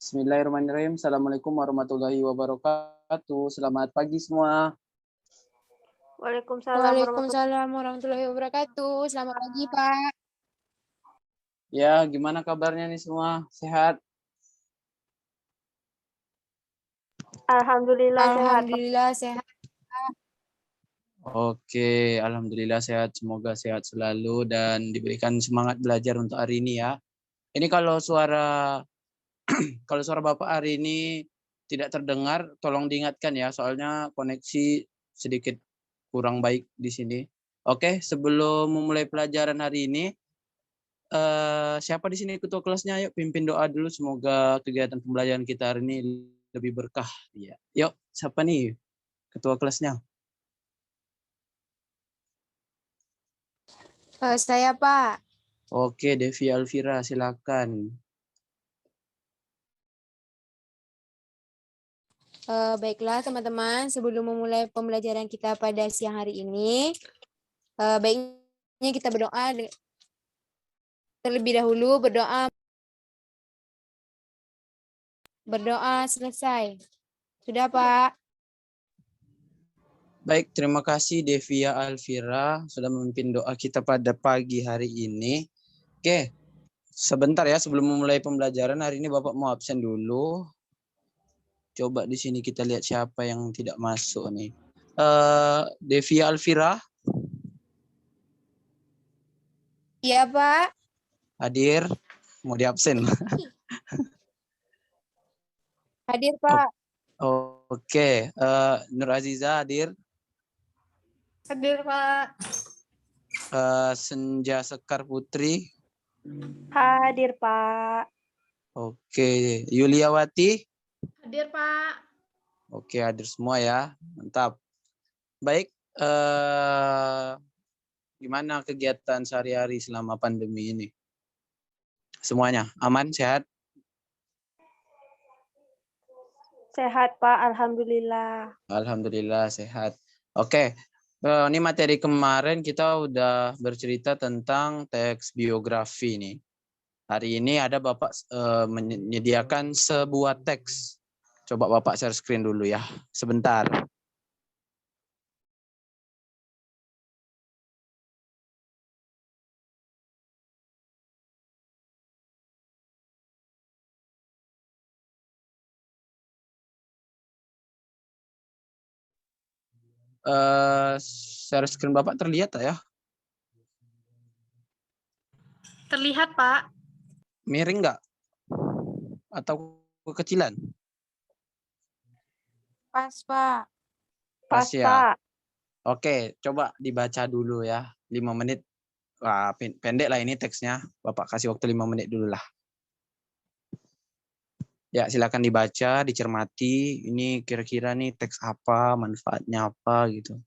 Bismillahirrahmanirrahim. Assalamualaikum warahmatullahi wabarakatuh. Selamat pagi semua. Waalaikumsalam warahmatullahi wabarakatuh. Selamat pagi, Pak. Ya, gimana kabarnya nih semua? Sehat? Alhamdulillah sehat. Oke, alhamdulillah sehat. Semoga sehat selalu dan diberikan semangat belajar untuk hari ini ya. Ini kalau suara Bapak hari ini tidak terdengar, tolong diingatkan ya, soalnya koneksi sedikit kurang baik di sini. Oke, sebelum memulai pelajaran hari ini, siapa di sini ketua kelasnya? Yuk pimpin doa dulu, semoga kegiatan pembelajaran kita hari ini lebih berkah. Ya. Yuk, siapa nih ketua kelasnya? Saya, Pak. Oke, Devi Alvira, silakan. Baiklah, teman-teman. Sebelum memulai pembelajaran kita pada siang hari ini, baiknya kita berdoa terlebih dahulu. Berdoa selesai. Sudah, Pak? Baik, terima kasih Devia Alvira sudah memimpin doa kita pada pagi hari ini. Oke, sebentar ya sebelum memulai pembelajaran hari ini Bapak mau absen dulu. Coba di sini kita lihat siapa yang tidak masuk nih. Devia Alvira. Iya, Pak. Hadir, mau diabsen. Hadir, Pak. Oke, Nur Aziza hadir. Hadir, Pak. Senja Sekar Putri. Hadir, Pak. Oke, Yuliawati. Hadir, Pak. Oke, hadir semua ya. Mantap. Baik, gimana kegiatan sehari-hari selama pandemi ini? Semuanya aman, sehat? Sehat, Pak. Alhamdulillah. Alhamdulillah sehat. Oke, ini materi kemarin kita udah bercerita tentang teks biografi nih. Hari ini ada Bapak menyediakan sebuah teks. Coba Bapak share screen dulu ya, sebentar. Share screen Bapak terlihat tak ya? Terlihat, Pak. Miring nggak? Atau kekecilan? Pas, Pak. Pas, ya. Pak. Oke, coba dibaca dulu ya. 5 menit. Wah, pendek lah ini teksnya. Bapak kasih waktu 5 menit dulu lah. Ya, silakan dibaca, dicermati. Ini kira-kira nih teks apa, manfaatnya apa gitu.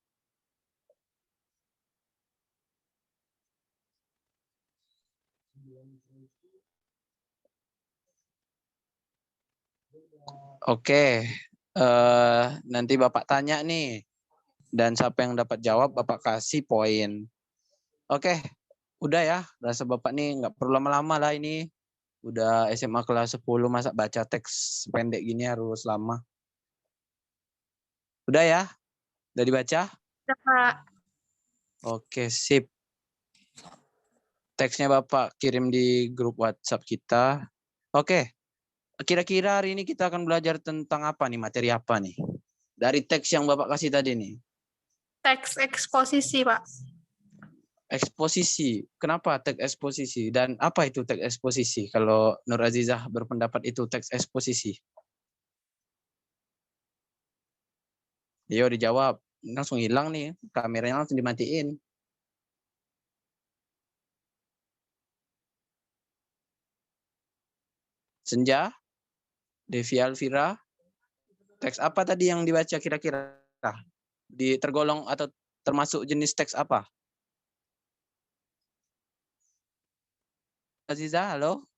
Oke, nanti Bapak tanya nih. Dan siapa yang dapat jawab, Bapak kasih poin. Oke, udah ya. Rasa Bapak nih nggak perlu lama-lama lah ini. Udah SMA kelas 10, masa baca teks pendek gini harus lama. Udah ya? Udah dibaca? Ya, Pak. Oke, sip. Teksnya Bapak kirim di grup WhatsApp kita. Oke, kira-kira hari ini kita akan belajar tentang apa nih, materi apa nih? Dari teks yang Bapak kasih tadi nih. Teks eksposisi, Pak. Eksposisi. Kenapa teks eksposisi? Dan apa itu teks eksposisi? Kalau Nur Azizah berpendapat itu teks eksposisi. Yo, dijawab. Langsung hilang nih. Kameranya langsung dimatiin. Senja, Devi Alvira, teks apa tadi yang dibaca kira-kira? Tergolong atau termasuk jenis teks apa? Aziza, halo?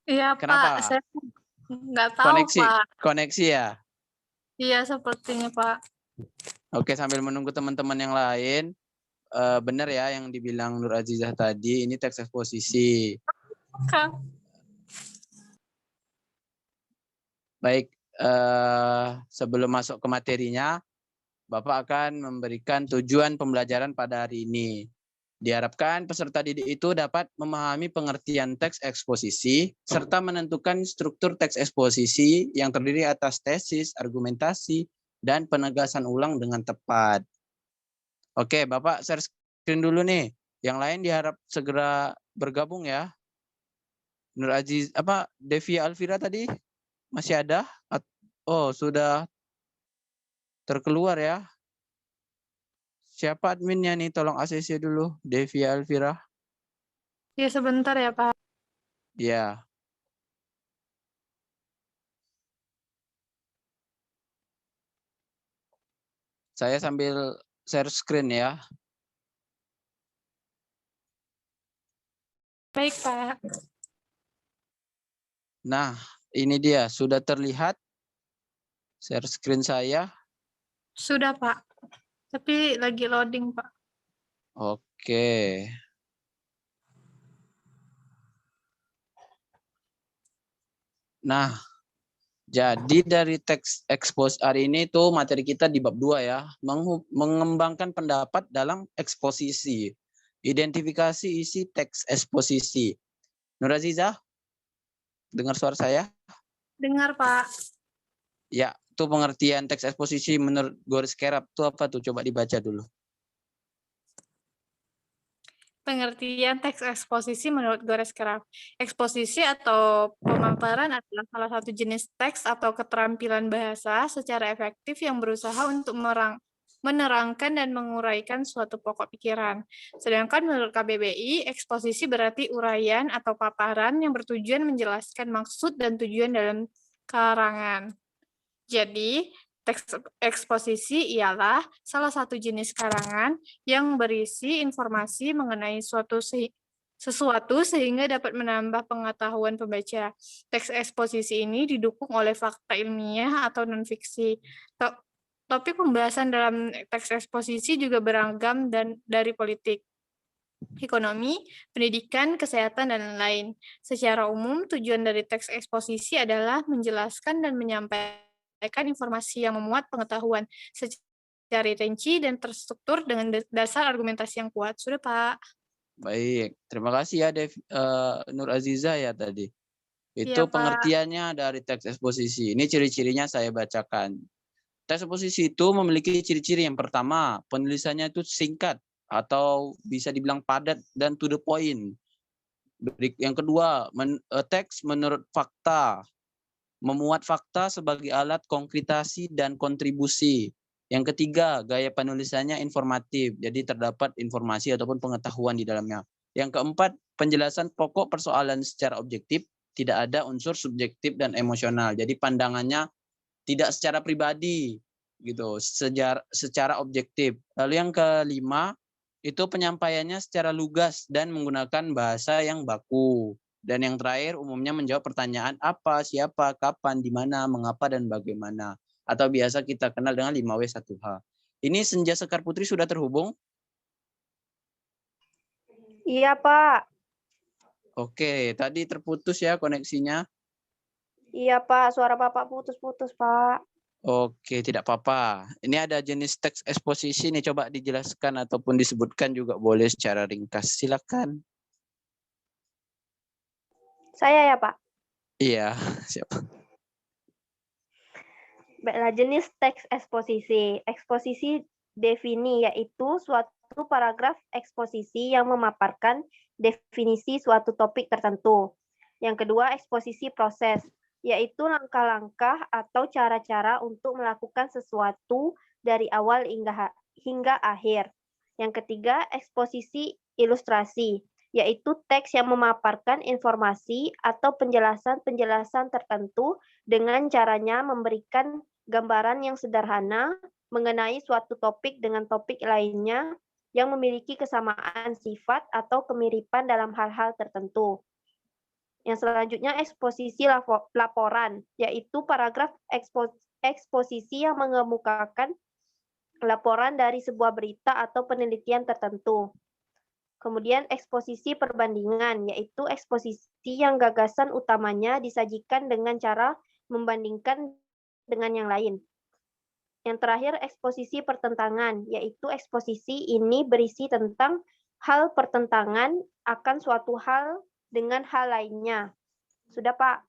Iya, Kenapa? Pak. Saya nggak tahu, Pak. Koneksi ya? Iya, sepertinya, Pak. Oke, sambil menunggu teman-teman yang lain, benar ya yang dibilang Nur Azizah tadi, ini teks eksposisi. Kak. Baik, sebelum masuk ke materinya, Bapak akan memberikan tujuan pembelajaran pada hari ini. Diharapkan peserta didik itu dapat memahami pengertian teks eksposisi serta menentukan struktur teks eksposisi yang terdiri atas tesis, argumentasi, dan penegasan ulang dengan tepat. Oke, Bapak share screen dulu nih. Yang lain diharap segera bergabung ya. Nur Aziz, Devi Alvira tadi masih ada? Oh, sudah terkeluar ya. Siapa adminnya nih? Tolong ACC dulu, Devi Alvira. Ya, sebentar ya, Pak. Ya. Saya sambil share screen ya. Baik, Pak. Nah, ini dia. Sudah terlihat share screen saya? Sudah, Pak. Tapi lagi loading, Pak. Oke. Nah, jadi dari teks expose hari ini tuh materi kita di bab 2 ya. Mengembangkan pendapat dalam eksposisi. Identifikasi isi teks eksposisi. Nur Aziza, dengar suara saya? Dengar, Pak. Ya, itu pengertian teks eksposisi menurut Goris Kerap itu apa tuh? Coba dibaca dulu. Pengertian teks eksposisi menurut Goris Kerap. Eksposisi atau pemaparan adalah salah satu jenis teks atau keterampilan bahasa secara efektif yang berusaha untuk menerangkan dan menguraikan suatu pokok pikiran. Sedangkan menurut KBBI, eksposisi berarti uraian atau paparan yang bertujuan menjelaskan maksud dan tujuan dalam karangan. Jadi, teks eksposisi ialah salah satu jenis karangan yang berisi informasi mengenai sesuatu sehingga dapat menambah pengetahuan pembaca. Teks eksposisi ini didukung oleh fakta ilmiah atau non-fiksi. Topik pembahasan dalam teks eksposisi juga beragam dan dari politik, ekonomi, pendidikan, kesehatan, dan lain-lain. Secara umum, tujuan dari teks eksposisi adalah menjelaskan dan menyampaikan informasi yang memuat pengetahuan secara rinci dan terstruktur dengan dasar argumentasi yang kuat. Sudah, Pak. Baik, terima kasih ya Nur Aziza ya tadi. Iya, Itu Pak. pengertiannya dari teks eksposisi. Ini ciri-cirinya saya bacakan. Teks eksposisi itu memiliki ciri-ciri. Yang pertama, penulisannya itu singkat atau bisa dibilang padat dan to the point. Yang kedua, teks menurut fakta. Memuat fakta sebagai alat konkretasi dan kontribusi. Yang ketiga, gaya penulisannya informatif. Jadi terdapat informasi ataupun pengetahuan di dalamnya. Yang keempat, penjelasan pokok persoalan secara objektif, tidak ada unsur subjektif dan emosional. Jadi pandangannya tidak secara pribadi gitu, secara objektif. Lalu yang kelima, itu penyampaiannya secara lugas dan menggunakan bahasa yang baku. Dan yang terakhir, umumnya menjawab pertanyaan apa, siapa, kapan, di mana, mengapa, dan bagaimana. Atau biasa kita kenal dengan 5W1H. Ini Senja Sekar Putri sudah terhubung? Iya, Pak. Oke, tadi terputus ya koneksinya. Iya, Pak. Suara Bapak putus-putus, Pak. Oke, tidak apa-apa. Ini ada jenis teks eksposisi nih, coba dijelaskan ataupun disebutkan juga boleh secara ringkas. Silakan. Saya ya, Pak. Iya, siapa? Baiklah, jenis teks eksposisi. Eksposisi defini yaitu suatu paragraf eksposisi yang memaparkan definisi suatu topik tertentu. Yang kedua, eksposisi proses, yaitu langkah-langkah atau cara-cara untuk melakukan sesuatu dari awal hingga akhir. Yang ketiga, eksposisi ilustrasi, yaitu teks yang memaparkan informasi atau penjelasan-penjelasan tertentu dengan caranya memberikan gambaran yang sederhana mengenai suatu topik dengan topik lainnya yang memiliki kesamaan sifat atau kemiripan dalam hal-hal tertentu. Yang selanjutnya eksposisi laporan, yaitu paragraf eksposisi yang mengemukakan laporan dari sebuah berita atau penelitian tertentu. Kemudian eksposisi perbandingan, yaitu eksposisi yang gagasan utamanya disajikan dengan cara membandingkan dengan yang lain. Yang terakhir, eksposisi pertentangan, yaitu eksposisi ini berisi tentang hal pertentangan akan suatu hal dengan hal lainnya. Sudah, Pak?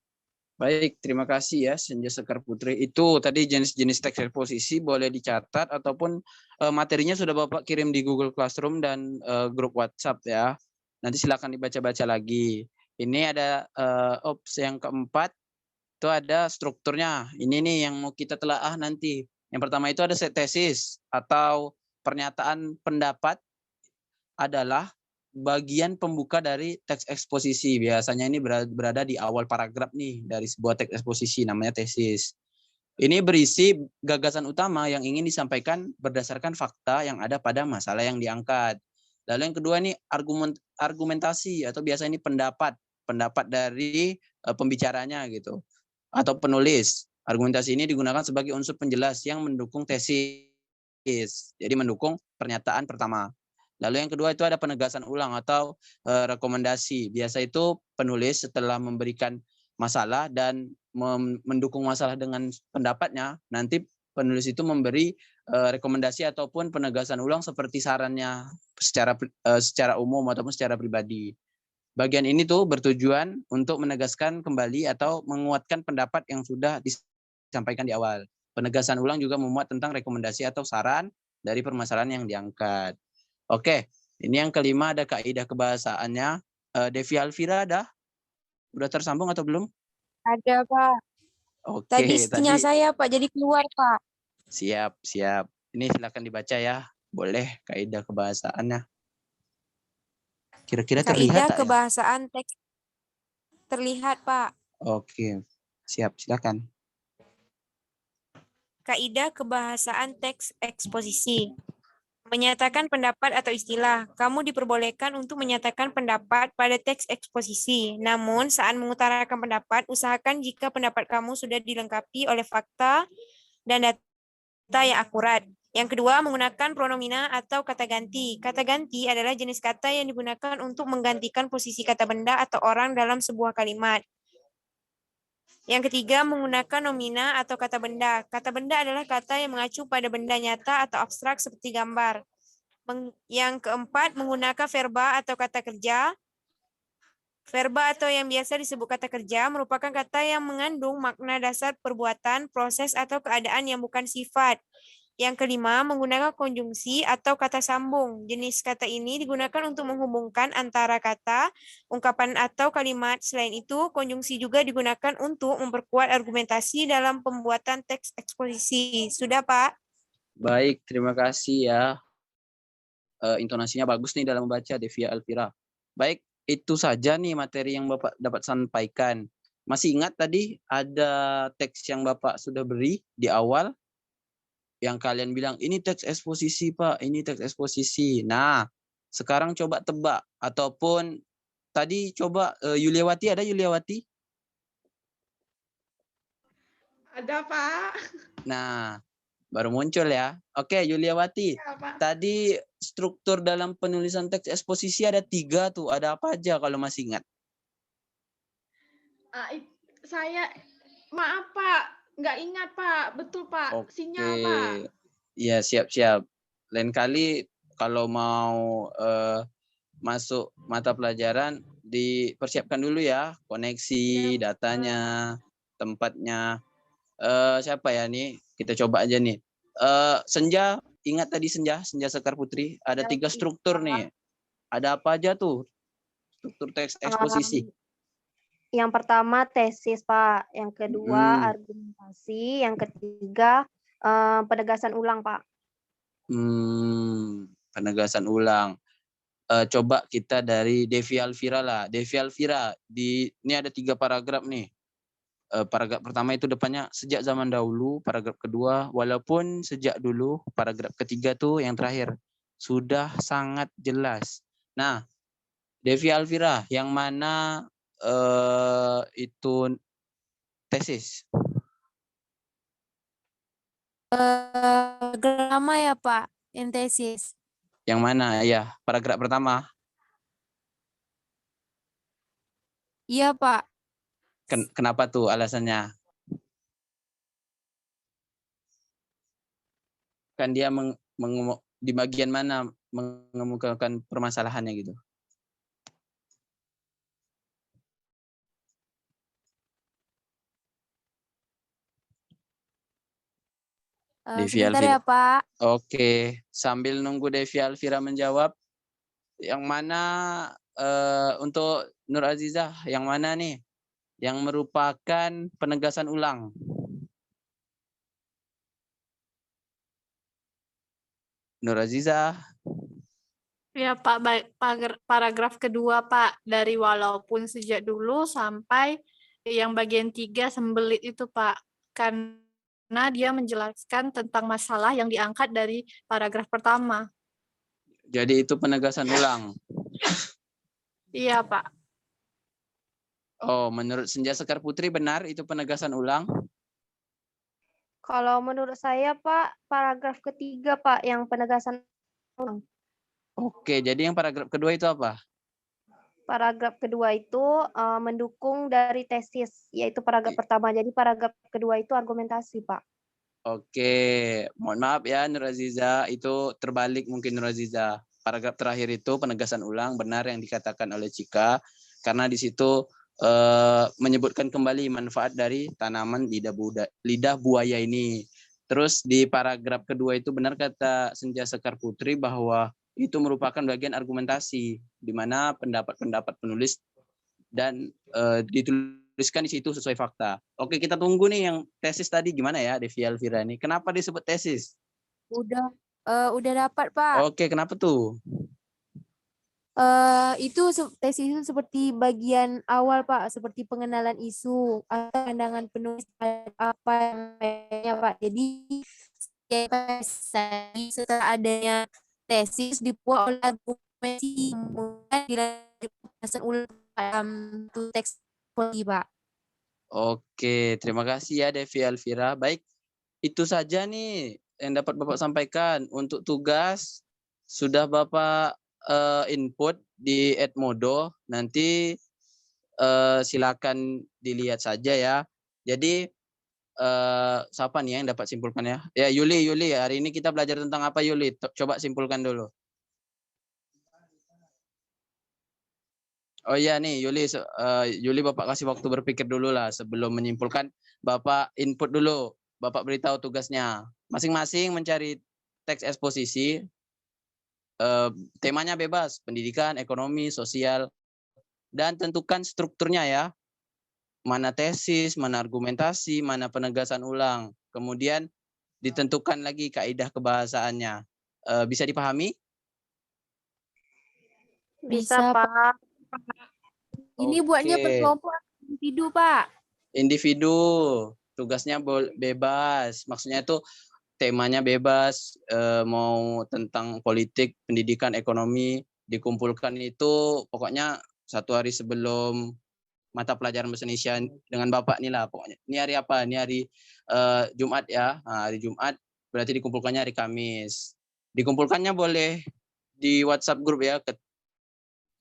Baik, terima kasih ya Senja Sekar Putri. Itu tadi jenis-jenis teks eksposisi boleh dicatat ataupun materinya sudah Bapak kirim di Google Classroom dan grup WhatsApp ya. Nanti silakan dibaca-baca lagi. Ini ada opsi yang keempat, itu ada strukturnya. Ini nih yang mau kita telaah nanti. Yang pertama itu ada tesis atau pernyataan pendapat adalah bagian pembuka dari teks eksposisi. Biasanya ini berada di awal paragraf nih dari sebuah teks eksposisi, namanya tesis. Ini berisi gagasan utama yang ingin disampaikan berdasarkan fakta yang ada pada masalah yang diangkat. Lalu yang kedua ini argumentasi atau biasanya ini pendapat dari pembicaranya gitu atau penulis. Argumentasi ini digunakan sebagai unsur penjelas yang mendukung tesis. Jadi mendukung pernyataan pertama. Lalu yang kedua itu ada penegasan ulang atau rekomendasi. Biasa itu penulis setelah memberikan masalah dan mendukung masalah dengan pendapatnya, nanti penulis itu memberi rekomendasi ataupun penegasan ulang seperti sarannya secara umum ataupun secara pribadi. Bagian ini tuh bertujuan untuk menegaskan kembali atau menguatkan pendapat yang sudah disampaikan di awal. Penegasan ulang juga memuat tentang rekomendasi atau saran dari permasalahan yang diangkat. Oke, ini yang kelima ada kaidah kebahasaannya. Devi Alvira ada? Udah tersambung atau belum? Ada, Pak. Oke, Tadi sinyal saya, Pak, jadi keluar, Pak. Siap. Ini silakan dibaca ya. Boleh kaidah kebahasaannya. Kira-kira terlihat Kaidah tak ya? kebahasaan teks terlihat, Pak. Oke, siap, silakan. Kaidah kebahasaan teks eksposisi. Menyatakan pendapat atau istilah. Kamu diperbolehkan untuk menyatakan pendapat pada teks eksposisi. Namun, saat mengutarakan pendapat, usahakan jika pendapat kamu sudah dilengkapi oleh fakta dan data yang akurat. Yang kedua, menggunakan pronomina atau kata ganti. Kata ganti adalah jenis kata yang digunakan untuk menggantikan posisi kata benda atau orang dalam sebuah kalimat. Yang ketiga, menggunakan nomina atau kata benda. Kata benda adalah kata yang mengacu pada benda nyata atau abstrak seperti gambar. Yang keempat, menggunakan verba atau kata kerja. Verba atau yang biasa disebut kata kerja merupakan kata yang mengandung makna dasar perbuatan, proses, atau keadaan yang bukan sifat. Yang kelima, menggunakan konjungsi atau kata sambung. Jenis kata ini digunakan untuk menghubungkan antara kata, ungkapan, atau kalimat. Selain itu, konjungsi juga digunakan untuk memperkuat argumentasi dalam pembuatan teks eksposisi. Sudah, Pak? Baik, terima kasih ya. Intonasinya bagus nih dalam membaca, Devia Alvira. Baik, itu saja nih materi yang Bapak dapat sampaikan. Masih ingat tadi ada teks yang Bapak sudah beri di awal? Yang kalian bilang, ini teks eksposisi Pak, ini teks eksposisi. Nah, sekarang coba tebak. Ataupun tadi coba Yuliawati, ada Yuliawati? Ada, Pak. Nah, baru muncul ya. Oke, Yuliawati. Ya, Pak. Tadi struktur dalam penulisan teks eksposisi ada 3 tuh. Ada apa aja kalau masih ingat? Saya, maaf Pak. Nggak ingat, Pak. Betul, Pak. Oke. Sinyal, Pak. Iya, siap-siap. Lain kali kalau mau masuk mata pelajaran, dipersiapkan dulu ya. Koneksi, datanya, tempatnya. Siapa ya nih? Kita coba aja nih. Senja, ingat tadi Senja Sekar Putri. Ada 3 struktur nih. Ada apa aja tuh? Struktur teks eksposisi. Yang pertama tesis, Pak. Yang kedua argumentasi. Yang ketiga penegasan ulang, Pak. Penegasan ulang. Coba kita dari Devi Alvira lah. Devi Alvira, ini ada 3 paragraf nih. Paragraf pertama itu depannya sejak zaman dahulu, paragraf kedua walaupun sejak dulu, paragraf ketiga tuh yang terakhir sudah sangat jelas. Nah, Devi Alvira, yang mana itu tesis? Lama ya, Pak, yang tesis. Yang mana? Ya, paragraf pertama. Iya, Pak. Kenapa tuh alasannya? kan dia di bagian mana mengemukakan permasalahannya gitu. Devi Sebentar Alvira. ya, Pak. Oke, sambil nunggu Devi Alvira menjawab, yang mana untuk Nur Azizah, yang mana nih yang merupakan penegasan ulang? Nur Azizah. Ya Pak, paragraf kedua Pak, dari walaupun sejak dulu sampai yang bagian 3 sembelit itu Pak, karena dia menjelaskan tentang masalah yang diangkat dari paragraf pertama. Jadi itu penegasan ulang. Iya Pak. Oh, menurut Senja Sekar Putri benar itu penegasan ulang? Kalau menurut saya, Pak, paragraf ketiga, Pak, yang penegasan ulang. Oke, jadi yang paragraf kedua itu apa? Paragraf kedua itu mendukung dari tesis, yaitu paragraf pertama. Jadi paragraf kedua itu argumentasi, Pak. Oke, mohon maaf ya Nur Aziza, itu terbalik mungkin Nur Aziza. Paragraf terakhir itu penegasan ulang benar yang dikatakan oleh Cika, karena di situ menyebutkan kembali manfaat dari tanaman lidah buaya ini. Terus di paragraf kedua itu benar kata Senja Sekar Putri bahwa itu merupakan bagian argumentasi, di mana pendapat-pendapat penulis dan dituliskan di situ sesuai fakta. Oke, kita tunggu nih yang tesis tadi gimana ya, Devi Alvira ini. Kenapa disebut tesis? Udah dapat, Pak. Oke, kenapa tuh? Itu tesis itu seperti bagian awal, Pak, seperti pengenalan isu atau pandangan penulis apa yang lainnya, Pak. Jadi setelah adanya tesis dibuat oleh argumentasi kemudian dilanjutkan ulang dalam teks Pak. Oke, terima kasih ya Devi Alvira. Baik, itu saja nih yang dapat Bapak sampaikan. Untuk tugas sudah Bapak input di Edmodo. Nanti silakan dilihat saja ya. Jadi siapa nih yang dapat simpulkan ya? Ya Yuli, hari ini kita belajar tentang apa Yuli? Coba simpulkan dulu. Oh iya nih Yuli Bapak kasih waktu berpikir dulu lah sebelum menyimpulkan. Bapak input dulu, Bapak beritahu tugasnya. Masing-masing mencari teks eksposisi, temanya bebas, pendidikan, ekonomi, sosial, dan tentukan strukturnya ya. Mana tesis, mana argumentasi, mana penegasan ulang. Kemudian ditentukan lagi kaidah kebahasaannya. Bisa dipahami? Bisa, Pak. Ini buatnya Oke. berkelompok individu, Pak. Individu, tugasnya bebas. Maksudnya itu temanya bebas, mau tentang politik, pendidikan, ekonomi, dikumpulkan itu pokoknya 1 hari sebelum mata pelajaran bahasa Indonesia dengan Bapak nih lah pokoknya. Ini hari apa? Ini hari Jumat ya. Nah, hari Jumat berarti dikumpulkannya hari Kamis. Dikumpulkannya boleh di WhatsApp grup ya.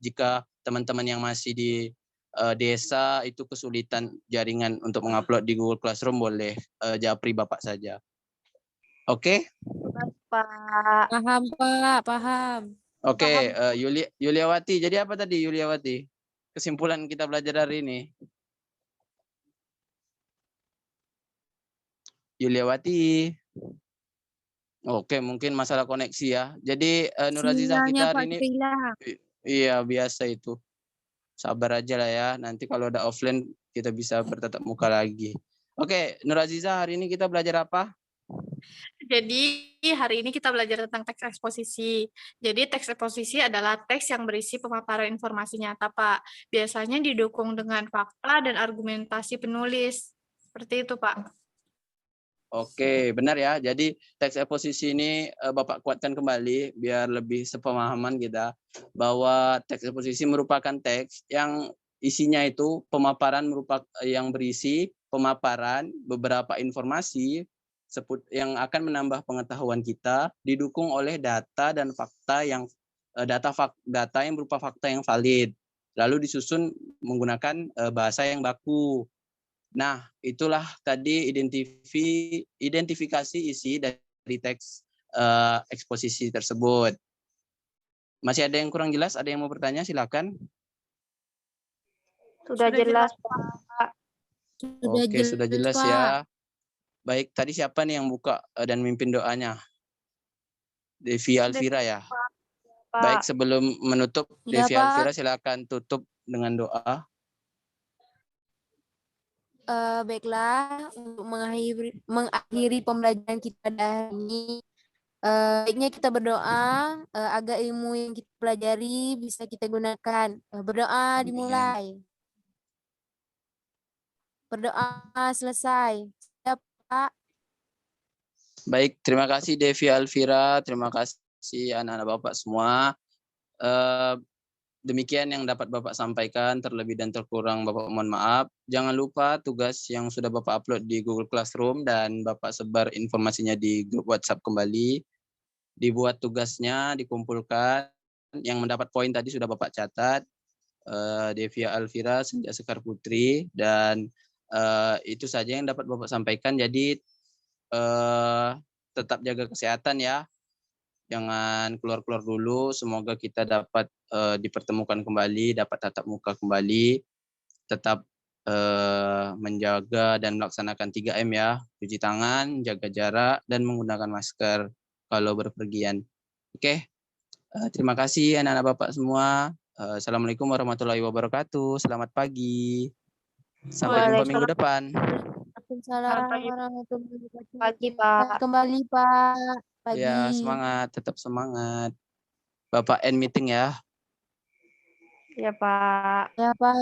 Jika teman-teman yang masih di desa itu kesulitan jaringan untuk mengupload di Google Classroom, boleh japri Bapak saja. Oke? Pak. Paham, Pak. Paham. Oke, Yuliawati. Jadi apa tadi Yuliawati? Kesimpulan kita belajar hari ini. Yuliawati. Oke, mungkin masalah koneksi ya. Jadi Nur Azizah kita hari ini iya biasa itu. Sabar aja lah ya. Nanti kalau ada offline kita bisa bertatap muka lagi. Oke, Nur Azizah hari ini kita belajar apa? Jadi hari ini kita belajar tentang teks eksposisi. Jadi teks eksposisi adalah teks yang berisi pemaparan informasi nyata, Pak. Biasanya didukung dengan fakta dan argumentasi penulis. Seperti itu, Pak. Oke, benar ya. Jadi teks eksposisi ini Bapak kuatkan kembali biar lebih sepemahaman kita bahwa teks eksposisi merupakan teks yang isinya itu pemaparan yang berisi pemaparan beberapa informasi yang akan menambah pengetahuan kita didukung oleh data dan fakta yang data yang berupa fakta yang valid, lalu disusun menggunakan bahasa yang baku. Nah, itulah tadi identifikasi isi dari teks eksposisi tersebut. Masih ada yang kurang jelas? Ada yang mau bertanya? Silakan. Sudah jelas, Pak. Oke, sudah jelas ya. Baik, tadi siapa nih yang buka dan mimpin doanya? Devi Alvira ya. Pak. Baik, sebelum menutup, Ya, Devi Pak. Alvira silakan tutup dengan doa. Baiklah, untuk mengakhiri pembelajaran kita hari ini, baiknya kita berdoa agar ilmu yang kita pelajari bisa kita gunakan. Berdoa dimulai. Berdoa selesai. Ya, Pak. Baik, terima kasih Devi Alvira, terima kasih anak-anak Bapak semua. Demikian yang dapat Bapak sampaikan, terlebih dan terkurang Bapak mohon maaf. Jangan lupa tugas yang sudah Bapak upload di Google Classroom dan Bapak sebar informasinya di grup WhatsApp kembali. Dibuat tugasnya, dikumpulkan. Yang mendapat poin tadi sudah Bapak catat. Devia Alvira, Senja Sekar Putri, dan itu saja yang dapat Bapak sampaikan. Jadi tetap jaga kesehatan ya. Jangan keluar-keluar dulu. Semoga kita dapat dipertemukan kembali, dapat tatap muka kembali. Tetap menjaga dan melaksanakan 3M ya. Cuci tangan, jaga jarak, dan menggunakan masker kalau berpergian. Oke. Terima kasih anak-anak Bapak semua. Assalamualaikum warahmatullahi wabarakatuh. Selamat pagi. Sampai jumpa minggu depan. Waalaikumsalam warahmatullahi wabarakatuh. Pagi, Pak. Kembali, Pak. Pagi. Ya, semangat, tetap semangat. Bapak end meeting ya. Ya, Pak. Ya, Pak.